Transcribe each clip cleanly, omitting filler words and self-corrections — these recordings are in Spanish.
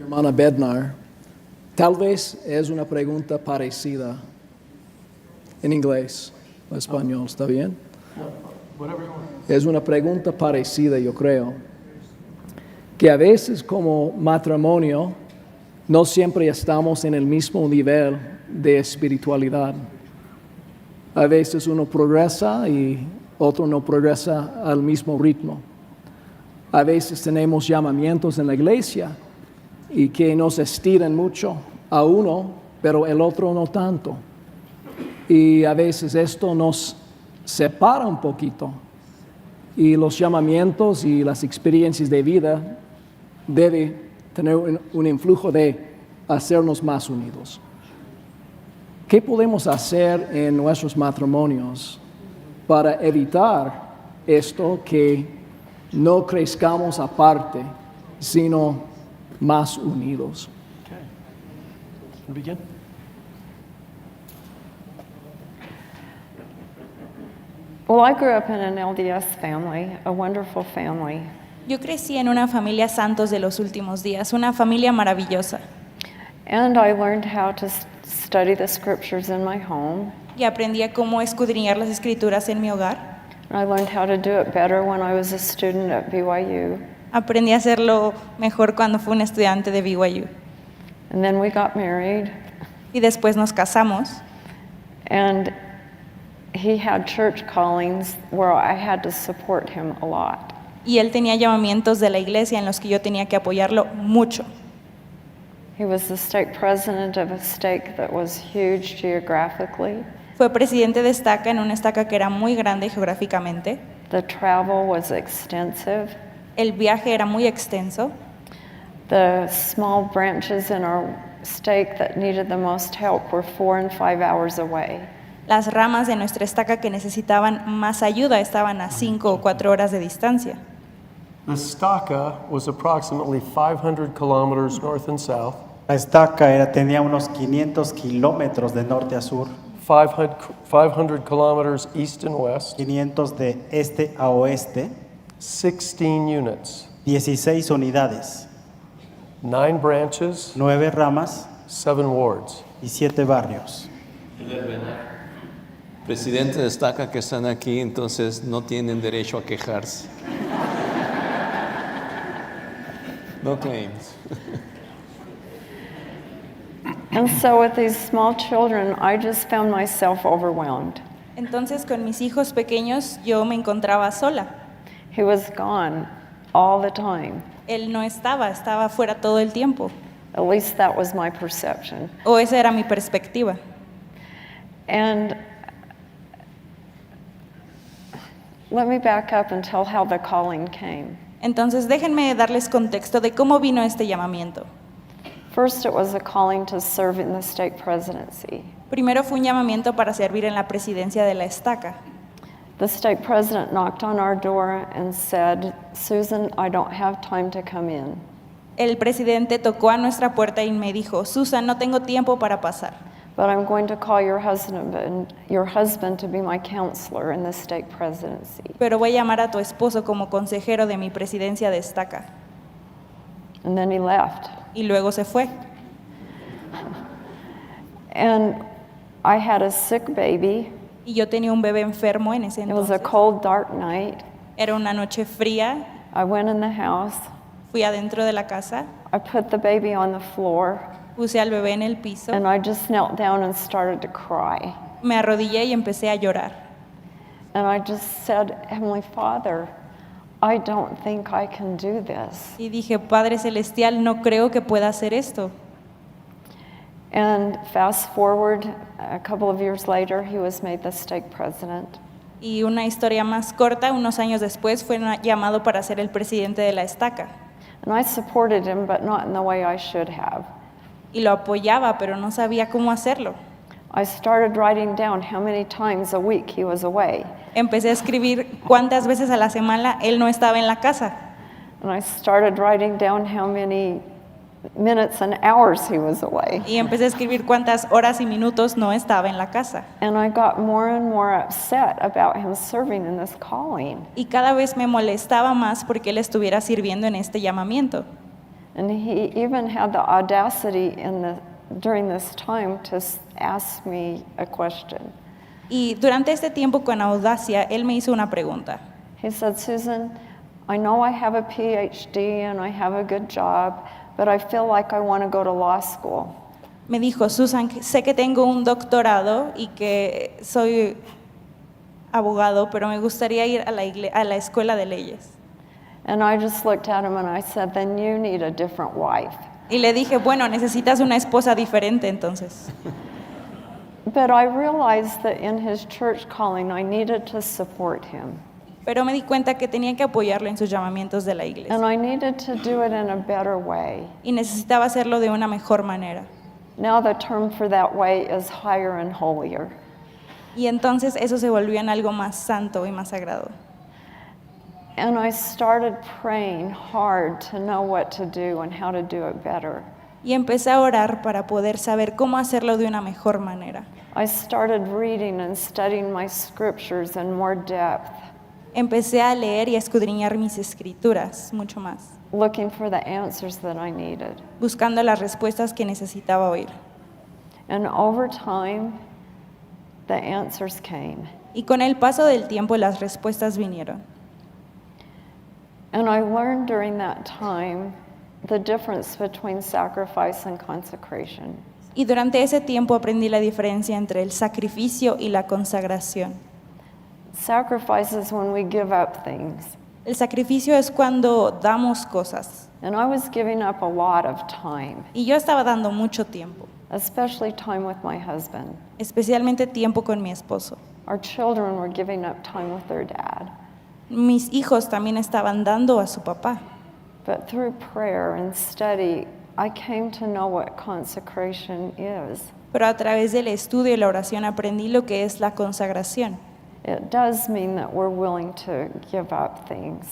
hermana Bednar. Tal vez es una pregunta parecida en inglés o español, ¿está bien? Es una pregunta parecida, yo creo, que a veces como matrimonio no siempre estamos en el mismo nivel de espiritualidad. A veces uno progresa y otro no progresa al mismo ritmo. A veces tenemos llamamientos en la iglesia y que nos estiran mucho a uno, pero el otro no tanto. Y a veces esto nos separa un poquito. Y los llamamientos y las experiencias de vida deben tener un influjo de hacernos más unidos. ¿Qué podemos hacer en nuestros matrimonios para evitar esto, que no crezcamos aparte, sino más unidos? Okay. Begin. Well, I grew up in an LDS family, a wonderful family. Yo crecí en una familia santos de los últimos días, una familia maravillosa. And I learned how to study the scriptures in my home. Y aprendí a cómo escudriñar las escrituras en mi hogar. And I learned how to do it better when I was a student at BYU. Aprendí a hacerlo mejor cuando fui un estudiante de BYU. And then we got married. Y después nos casamos. And he had church callings where I had to support him a lot. Y él tenía llamamientos de la iglesia en los que yo tenía que apoyarlo mucho. He was the stake president of a stake that was huge geographically. Fue presidente de estaca en una estaca que era muy grande geográficamente. The travel was extensive. El viaje era muy extenso. The small branches in our stake that needed the most help were 4 and 5 hours away. Las ramas de nuestra estaca que necesitaban más ayuda estaban a 5 o 4 horas de distancia. The estaca was approximately 500 kilometers north and south, La estaca tenía unos 500 kilómetros de norte a sur, 500 kilometers east and west, 500 de este a oeste, 16 units, 16 unidades, 9 branches, 9 ramas 7 wards. y 7 barrios. Presidente de estaca que están aquí, entonces no tienen derecho a quejarse. No claims. And so with these small children, I just found myself overwhelmed. Entonces con mis hijos pequeños yo me encontraba sola. He was gone all the time. Él no estaba, estaba fuera todo el tiempo. At least that was my perception. O esa era mi perspectiva. And let me back up and tell how the calling came. Entonces déjenme darles contexto de cómo vino este llamamiento. First, it was a calling to serve in the stake presidency. Primero fue un llamamiento para servir en la presidencia de la estaca. The stake president knocked on our door and said, "Susan, I don't have time to come in. El presidente tocó a nuestra puerta y me dijo, Susan, no tengo tiempo para pasar, But I'm going to call your husband to be my counselor in the stake presidency." pero voy a llamar a tu esposo como consejero de mi presidencia de estaca. And then he left. Y luego se fue. And I had a sick baby. Y yo tenía un bebé enfermo en ese It was a entonces. cold, dark night. Era una noche fría. I went in the house. Fui adentro de la casa, I put the baby on the floor, puse al bebé en el piso, and I just knelt down and started to cry. me arrodillé y empecé a llorar. And I just said, "Heavenly Father, I don't think I can do this." Y dije, Padre Celestial, no creo que pueda hacer esto. And fast forward, a couple of years later, he was made the stake president. Y una historia más corta, unos años después, fue llamado para ser el presidente de la estaca. And I supported him, but not in the way I should have. Y lo apoyaba, pero no sabía cómo hacerlo. I started writing down how many times a week he was away. Empecé a escribir cuántas veces a la semana él no estaba en la casa. And I started writing down how many minutes and hours he was away. Y empecé a escribir cuántas horas y minutos no estaba en la casa. And I got more and more upset about him serving in this calling. Y cada vez me molestaba más porque él estuviera sirviendo en este llamamiento. And he even had the audacity during this time to ask me a question. Y durante este tiempo con audacia, él me hizo una pregunta. He said, Susan, I know I have a PhD and I have a good job, but I feel like I want to go to law school. Me dijo, Susan, sé que tengo un doctorado y que soy abogado, pero me gustaría ir a la escuela de leyes. And I just looked at him and I said, then you need a different wife. Y le dije, bueno, necesitas una esposa diferente entonces. But I realized that in his church calling, I needed to support him. Pero me di cuenta que tenía que apoyarlo en sus llamamientos de la iglesia. And I needed to do it in a better way. Y necesitaba hacerlo de una mejor manera. Now the term for that way is higher and holier. Y entonces eso se volvió en algo más santo y más sagrado. And I started praying hard to know what to do and how to do it better. Y empecé a orar para poder saber cómo hacerlo de una mejor manera. I started reading and studying my scriptures in more depth, Empecé a leer y a escudriñar mis escrituras mucho más, looking for the answers that I needed. buscando las respuestas que necesitaba oír. And over time, the answers came. Y con el paso del tiempo las respuestas vinieron. And I learned during that time the difference between sacrifice and consecration. Y durante ese tiempo aprendí la diferencia entre el sacrificio y la consagración. Sacrifice is when we give up things. El sacrificio es cuando damos cosas. And I was giving up a lot of time, Y yo estaba dando mucho tiempo, especially time with my husband. especialmente tiempo con mi esposo. Our children were giving up time with their dad. Mis hijos también estaban dando a su papá. But through prayer and study, I came to know what consecration is. Pero a través del estudio y la oración aprendí lo que es la consagración, It does mean that we're willing to give up things.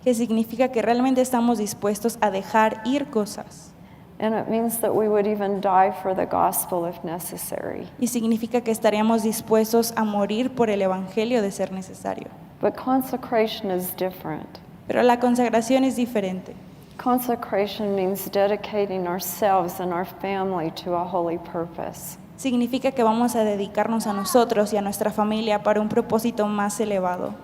que significa que realmente estamos dispuestos a dejar ir cosas. And it means that we would even die for the gospel if necessary. Y significa que estaríamos dispuestos a morir por el evangelio de ser necesario. But consecration is different. Pero la consagración es diferente. Consecration means dedicating ourselves and our family to a holy purpose. Significa que vamos a dedicarnos a nosotros y a nuestra familia para un propósito más elevado.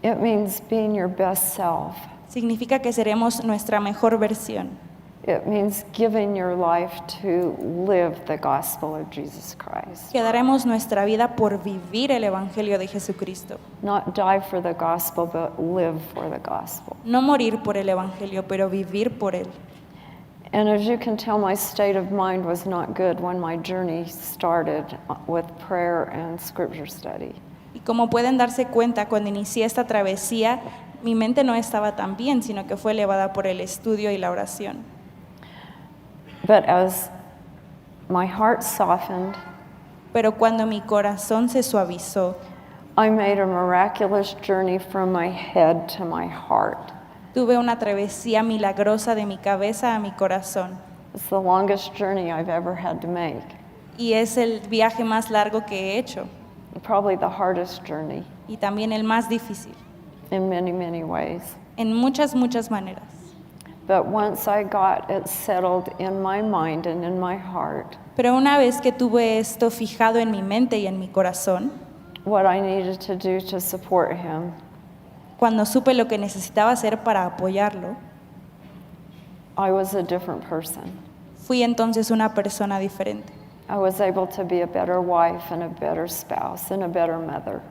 It means being your best self. Significa que seremos nuestra mejor versión. It means giving your life to live the gospel of Jesus Christ. Que daremos nuestra vida por vivir el evangelio de Jesucristo. Not die for the gospel, but live for the gospel. No morir por el evangelio, pero vivir por él. And as you can tell, my state of mind was not good when my journey started with prayer and scripture study. Y como pueden darse cuenta, cuando inicié esta travesía, mi mente no estaba tan bien, sino que fue elevada por el estudio y la oración. But as my heart softened, Pero cuando mi corazón se suavizó, I made a miraculous journey from my head to my heart. tuve una travesía milagrosa de mi cabeza a mi corazón. It's the longest journey I've ever had to make, Y es el viaje más largo que he hecho, probably the hardest journey y también el más difícil, in many, many ways. en muchas, muchas maneras. But once I got it settled in my mind and in my heart, Pero una vez que tuve esto fijado en mi mente y en mi corazón, what I needed to do to support him, cuando supe lo que necesitaba hacer para apoyarlo, I was a different person. fui entonces una persona diferente. I was able to be a better wife and a better spouse and a better mother.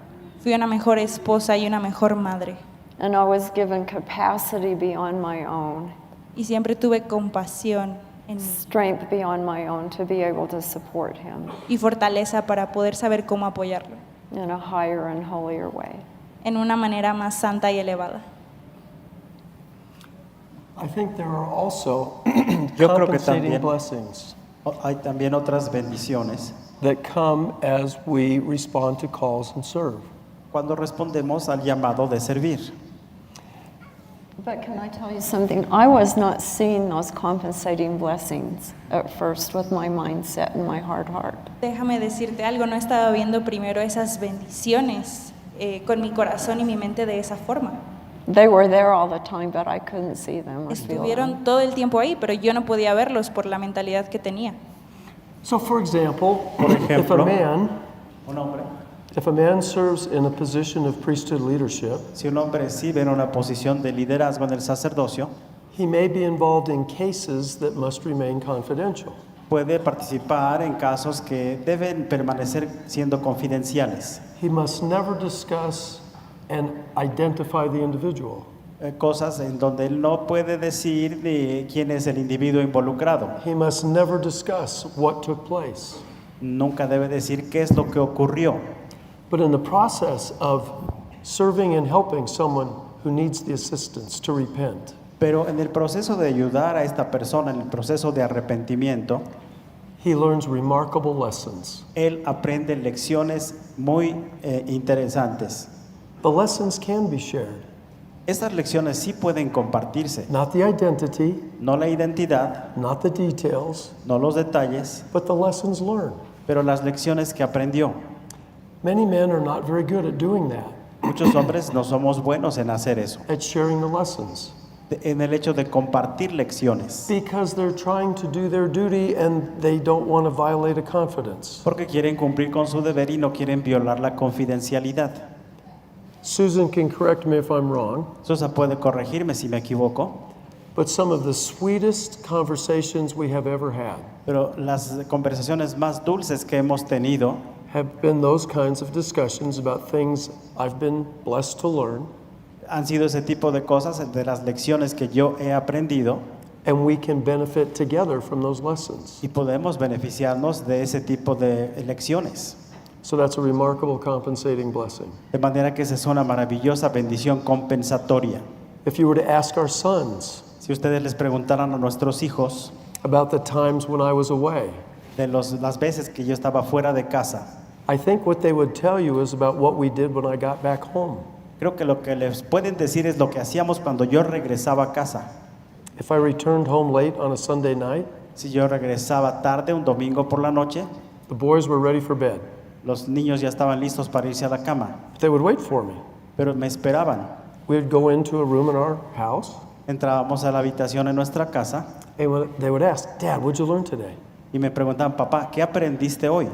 Fui una mejor esposa y una mejor madre. And I was given capacity beyond my own, Y siempre tuve compasión en mí strength beyond my own to be able to support him y fortaleza para poder saber cómo apoyarlo in a higher and holier way. en una manera más santa y elevada. I think there are also Yo creo que compensating también blessings hay también otras bendiciones that come as we respond to calls and serve. cuando respondemos al llamado de servir. But can I tell you something? I was not seeing those compensating blessings at first with my mindset and my hard heart. Déjame decirte algo, no estaba viendo primero esas bendiciones con mi corazón y mi mente de esa forma. They were there all the time, but I couldn't see them or feel them. Estuvieron todo el tiempo ahí, pero yo no podía verlos por la mentalidad que tenía. So, for example, ejemplo, if a man serves in a position of priesthood leadership, si un hombre sirve en una posición de liderazgo en el sacerdocio, he may be involved in cases that must remain confidential. puede participar en casos que deben permanecer siendo confidenciales. He must never discuss and identify the individual. Cosas en donde él no puede decir de quién es el individuo involucrado. He must never discuss what took place. Nunca debe decir qué es lo que ocurrió. But in the process of serving and helping someone who needs the assistance to repent, Pero en el proceso de ayudar a esta persona, en el proceso de arrepentimiento, he learns remarkable lessons. él aprende lecciones muy interesantes. The lessons can be shared, Estas lecciones sí pueden compartirse. not the identity, No la identidad, not the details, no los detalles, but the lessons learned. pero las lecciones que aprendió. Many men are not very good at doing that, Muchos hombres no somos buenos en hacer eso, at sharing the lessons, en el hecho de compartir lecciones, because they're trying to do their duty and they don't want to violate a confidence. porque quieren cumplir con su deber y no quieren violar la confidencialidad. Susan can correct me if I'm wrong, Susa puede corregirme si me equivoco, but some of the sweetest conversations we have ever had pero las conversaciones más dulces que hemos tenido have been those kinds of discussions about things I've been blessed to learn, han sido ese tipo de cosas, de las lecciones que yo he aprendido, and we can benefit together from those lessons. y podemos beneficiarnos de ese tipo de lecciones. So that's a remarkable compensating blessing. De manera que esa es una maravillosa bendición compensatoria. If you were to ask our sons Si ustedes les preguntaran a nuestros hijos about the times when I was away, de las veces que yo estaba fuera de casa, I think what they would tell you is about what we did when I got back home. creo que lo que les pueden decir es lo que hacíamos cuando yo regresaba a casa. If I returned home late on a Sunday night, Si yo regresaba tarde un domingo por la noche, the boys were ready for bed. los niños ya estaban listos para irse a la cama, They would wait for me. pero me esperaban. We'd go into a room in our house, Entrábamos a la habitación en nuestra casa and they would ask, Dad, what'd you learn today? y me preguntaban, papá, ¿qué aprendiste hoy?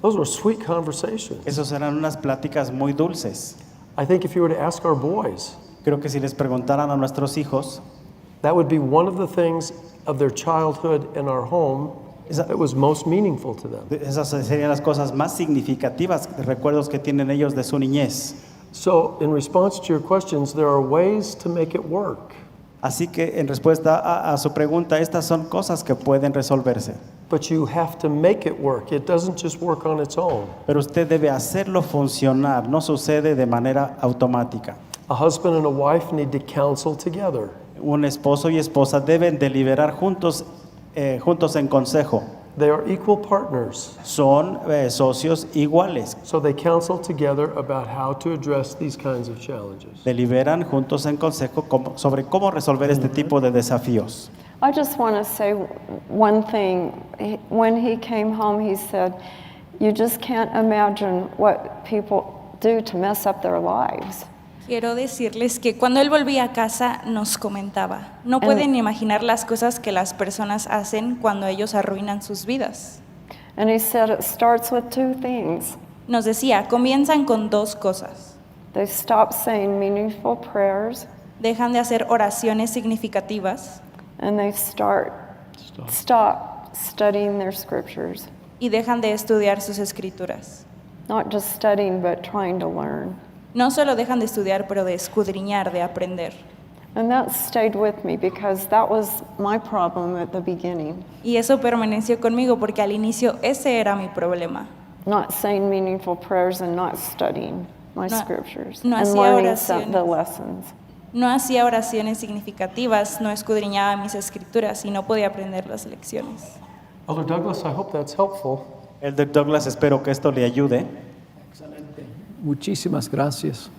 Those were sweet conversations. Esas eran unas pláticas muy dulces. I think if you were to ask our boys, Creo que si les preguntaran a nuestros hijos, that would be one of the things of their childhood in our home that was most meaningful to them. esas serían las cosas más significativas, recuerdos que tienen ellos de su niñez. So, in response to your questions, there are ways to make it work. Así que en respuesta a su pregunta, estas son cosas que pueden resolverse. But you have to make it work. It doesn't just work on its own. Pero usted debe hacerlo funcionar, no sucede de manera automática. A husband and a wife need to counsel together. Un esposo y esposa deben deliberar juntos en consejo. They are equal partners, Son socios iguales. so they counsel together about how to address these kinds of challenges. Deliberan juntos en consejo sobre cómo resolver este tipo de desafíos. I just want to say one thing. When he came home, he said, "You just can't imagine what people do to mess up their lives." Quiero decirles que cuando él volvía a casa nos comentaba, no pueden imaginar las cosas que las personas hacen cuando ellos arruinan sus vidas. And he said it starts with two things. Nos decía, comienzan con dos cosas. They stop saying meaningful prayers, Dejan de hacer oraciones significativas and they stop studying their scriptures. y dejan de estudiar sus escrituras. Not just studying, but trying to learn. No solo dejan de estudiar, pero de escudriñar, de aprender. And that stayed with me because that was my problem at the beginning. Y eso permaneció conmigo porque al inicio ese era mi problema. Not saying meaningful prayers and not studying my No- scriptures no and hacía learning oraciones. the lessons. No hacía oraciones significativas, no escudriñaba mis escrituras y no podía aprender las lecciones. Elder Douglas, I hope that's helpful. Elder Douglas, espero que esto le ayude. Muchísimas gracias.